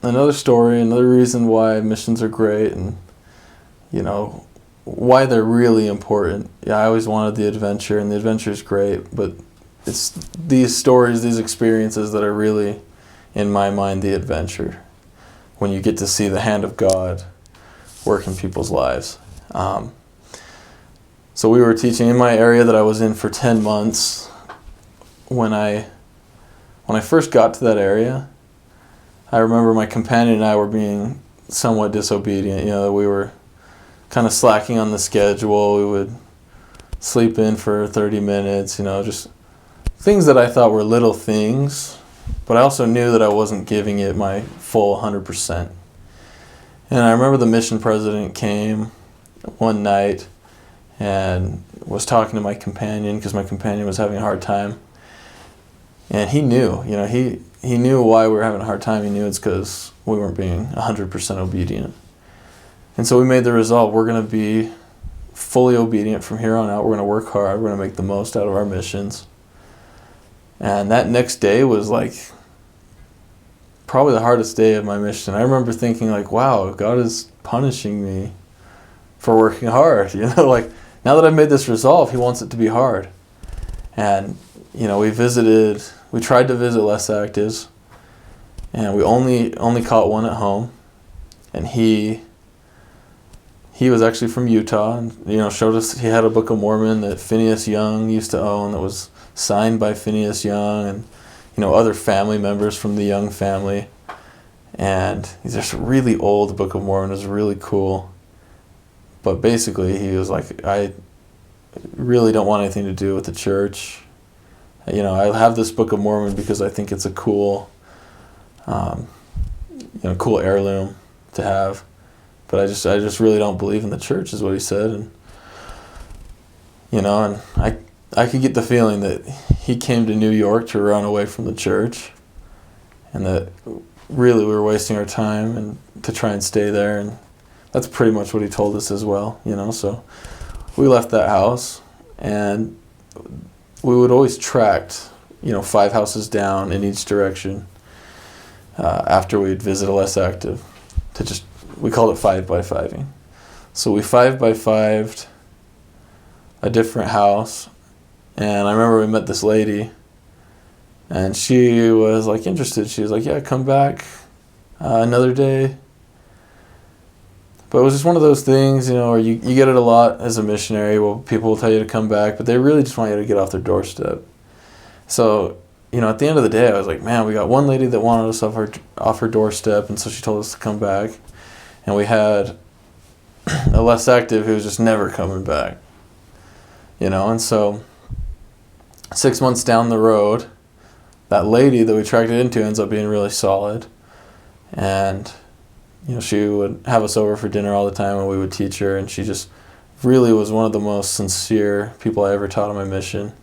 another story, another reason why missions are great, and why they're really important. Yeah, I always wanted the adventure, and the adventure is great, but it's these stories, these experiences that are really, in my mind, the adventure. When you get to see the hand of God work in people's lives. So we were teaching in my area that I was in for 10 months. When I first got to that area, I remember my companion and I were being somewhat disobedient. We were kind of slacking on the schedule. We would sleep in for 30 minutes, just things that I thought were little things, but I also knew that I wasn't giving it my full 100%. And I remember the mission president came one night and was talking to my companion, because my companion was having a hard time. And he knew, he knew why we were having a hard time. He knew it's because we weren't being 100% obedient. And so we made the resolve, we're going to be fully obedient from here on out. We're going to work hard. We're going to make the most out of our missions. And that next day was probably the hardest day of my mission. I remember thinking wow, God is punishing me for working hard. Now that I've made this resolve, he wants it to be hard. And, we tried to visit less actives, and we only caught one at home. And he was actually from Utah, and, showed us he had a Book of Mormon that Phineas Young used to own that was signed by Phineas Young and, other family members from the Young family. And he's just really old. The Book of Mormon is really cool. But basically, he was I really don't want anything to do with the church. I have this Book of Mormon because I think it's a cool, cool heirloom to have. But I just really don't believe in the church, is what he said. And, I could get the feeling that he came to New York to run away from the church, and that really we were wasting our time and to try and stay there. And that's pretty much what he told us as well, So we left that house, and we would always tract, 5 houses down in each direction after we'd visit a less active. We called it 5x5ing. So we 5x5'd a different house, and I remember we met this lady, and she was interested. She was yeah, come back another day. But it was just one of those things, where you get it a lot as a missionary. Well, people will tell you to come back, but they really just want you to get off their doorstep. So, at the end of the day, I was man, we got one lady that wanted us off her doorstep, and so she told us to come back. And we had a less active who was just never coming back. And so 6 months down the road, that lady that we tracked it into ends up being really solid. And she would have us over for dinner all the time, and we would teach her, and she just really was one of the most sincere people I ever taught on my mission.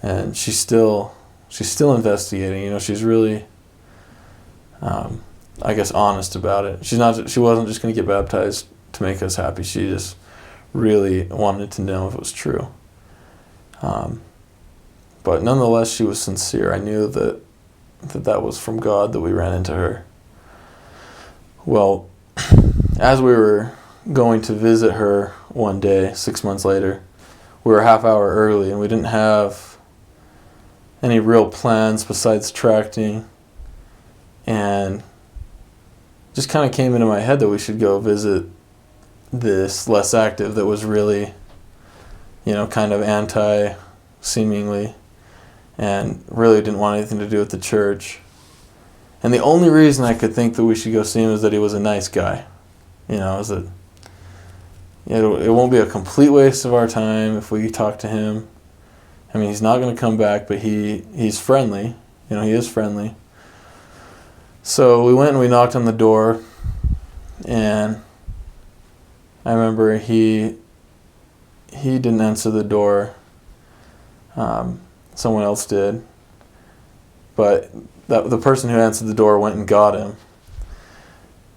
And she's still investigating. She's really, honest about it. She wasn't just going to get baptized to make us happy. She just really wanted to know if it was true. But nonetheless, she was sincere. I knew that was from God that we ran into her. Well, as we were going to visit her one day, 6 months later, we were a half hour early, and we didn't have any real plans besides tracting. And just kind of came into my head that we should go visit this less active that was really, kind of anti, seemingly, and really didn't want anything to do with the church. And the only reason I could think that we should go see him is that he was a nice guy. Is that it won't be a complete waste of our time if we talk to him. I mean, he's not going to come back, but he's friendly. He is friendly. So we went and we knocked on the door, and I remember he didn't answer the door. Someone else did. But the person who answered the door went and got him.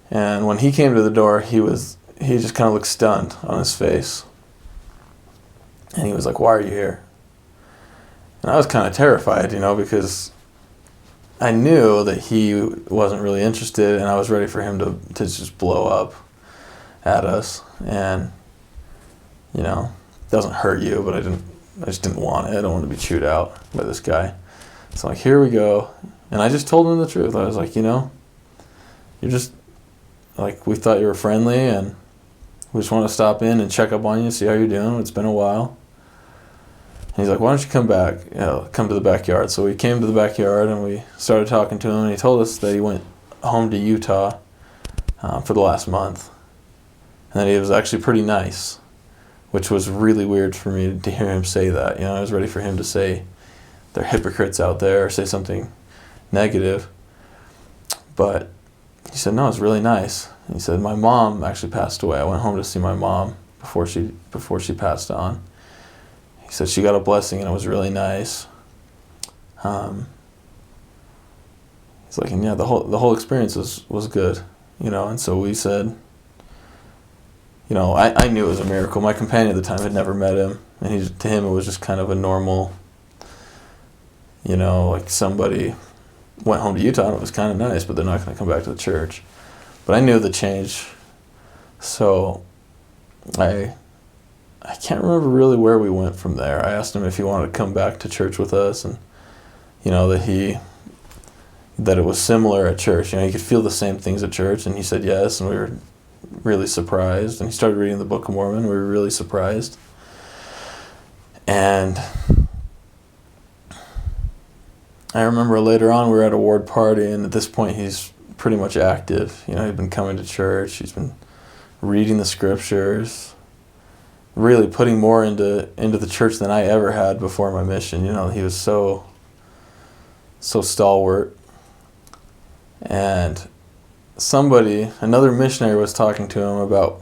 And when he came to the door, he just kind of looked stunned on his face. And he was like, "Why are you here?" And I was kind of terrified, because I knew that he wasn't really interested, and I was ready for him to just blow up at us. And, you know, it doesn't hurt you, but I just didn't want it. I don't want to be chewed out by this guy. So I'm like, here we go. And I just told him the truth. I was like, you're just, like, we thought you were friendly, and we just want to stop in and check up on you, see how you're doing. It's been a while. And he's like, why don't you come back, come to the backyard. So we came to the backyard, and we started talking to him, and he told us that he went home to Utah for the last month. And that he was actually pretty nice, which was really weird for me to hear him say that. I was ready for him to say they're hypocrites out there or say something negative. But he said, no, it's really nice. And he said, my mom actually passed away. I went home to see my mom before she passed on. He said she got a blessing, and it was really nice. He's like, and yeah, the whole experience was good, And so we said, I knew it was a miracle. My companion at the time had never met him, and to him it was just kind of a normal, like somebody went home to Utah and it was kind of nice, but they're not going to come back to the church. But I knew the change, so I can't remember really where we went from there. I asked him if he wanted to come back to church with us, and that it was similar at church. He could feel the same things at church, and he said yes, and we were really surprised. And he started reading the Book of Mormon. We were really surprised. And I remember later on we were at a ward party, and at this point he's pretty much active. He'd been coming to church. He's been reading the scriptures, really putting more into the church than I ever had before my mission. He was so stalwart. And another missionary was talking to him about,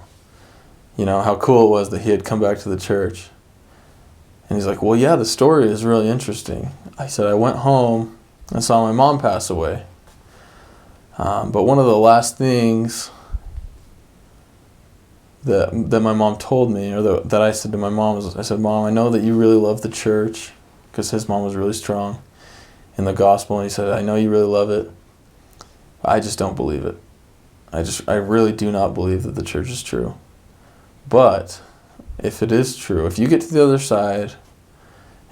how cool it was that he had come back to the church. And he's like, well, yeah, the story is really interesting. I said, I went home and saw my mom pass away. But one of the last things that my mom told me, or that I said to my mom, was, I said, Mom, I know that you really love the church, because his mom was really strong in the gospel. And he said, I know you really love it. I just don't believe it. I really do not believe that the church is true. But if it is true, if you get to the other side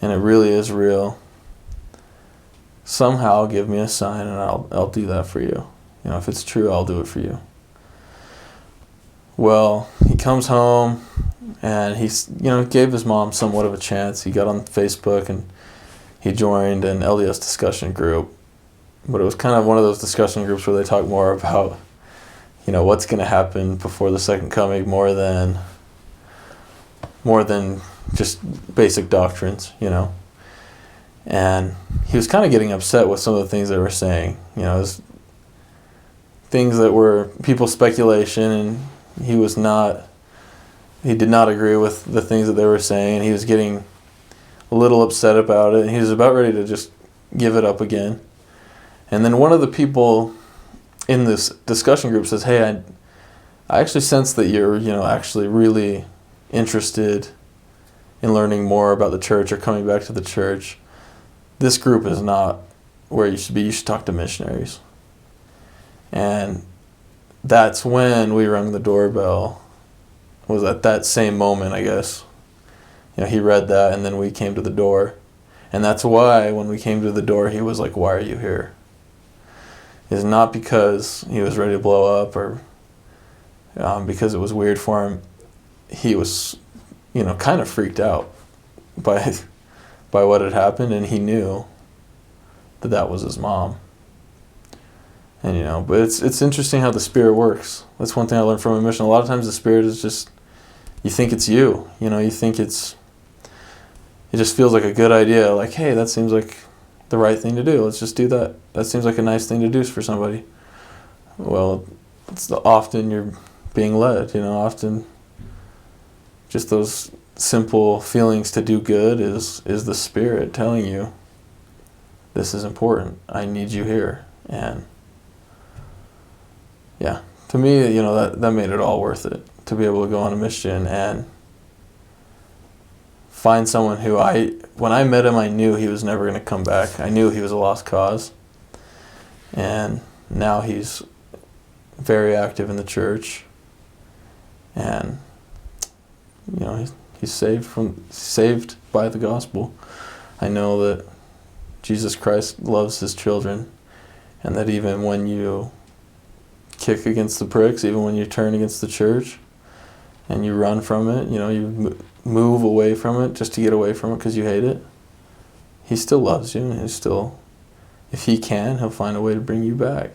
and it really is real, somehow give me a sign and I'll do that for you. If it's true, I'll do it for you. Well, he comes home and he's gave his mom somewhat of a chance. He got on Facebook and he joined an LDS discussion group. But it was kind of one of those discussion groups where they talk more about, what's going to happen before the second coming, more than just basic doctrines, And he was kind of getting upset with some of the things they were saying. It was things that were people's speculation, and he did not agree with the things that they were saying. He was getting a little upset about it, and he was about ready to just give it up again. And then one of the people in this discussion group says, hey, I actually sense that you're, actually really interested in learning more about the church or coming back to the church. This group is not where you should be. You should talk to missionaries. And that's when we rung the doorbell. Was at that same moment, I guess. He read that, and then we came to the door. And that's why when we came to the door, he was like, why are you here? It's not because he was ready to blow up or because it was weird for him. He was, kind of freaked out by what had happened, and he knew that was his mom. And but it's interesting how the Spirit works. That's one thing I learned from a mission. A lot of times the Spirit is just, you think it's you. You think it just feels like a good idea. Like, hey, that seems like the right thing to do. Let's just do that. That seems like a nice thing to do for somebody. Well, it's often you're being led. Often just those simple feelings to do good is the Spirit telling you, this is important. I need you here. And yeah, to me, that made it all worth it, to be able to go on a mission and find someone who when I met him, I knew he was never going to come back. I knew he was a lost cause. And now he's very active in the church, and he's saved by the gospel. I know that Jesus Christ loves his children, and that even when you kick against the pricks, even when you turn against the church and you run from it, you move away from it just to get away from it because you hate it, he still loves you, and if he can, he'll find a way to bring you back.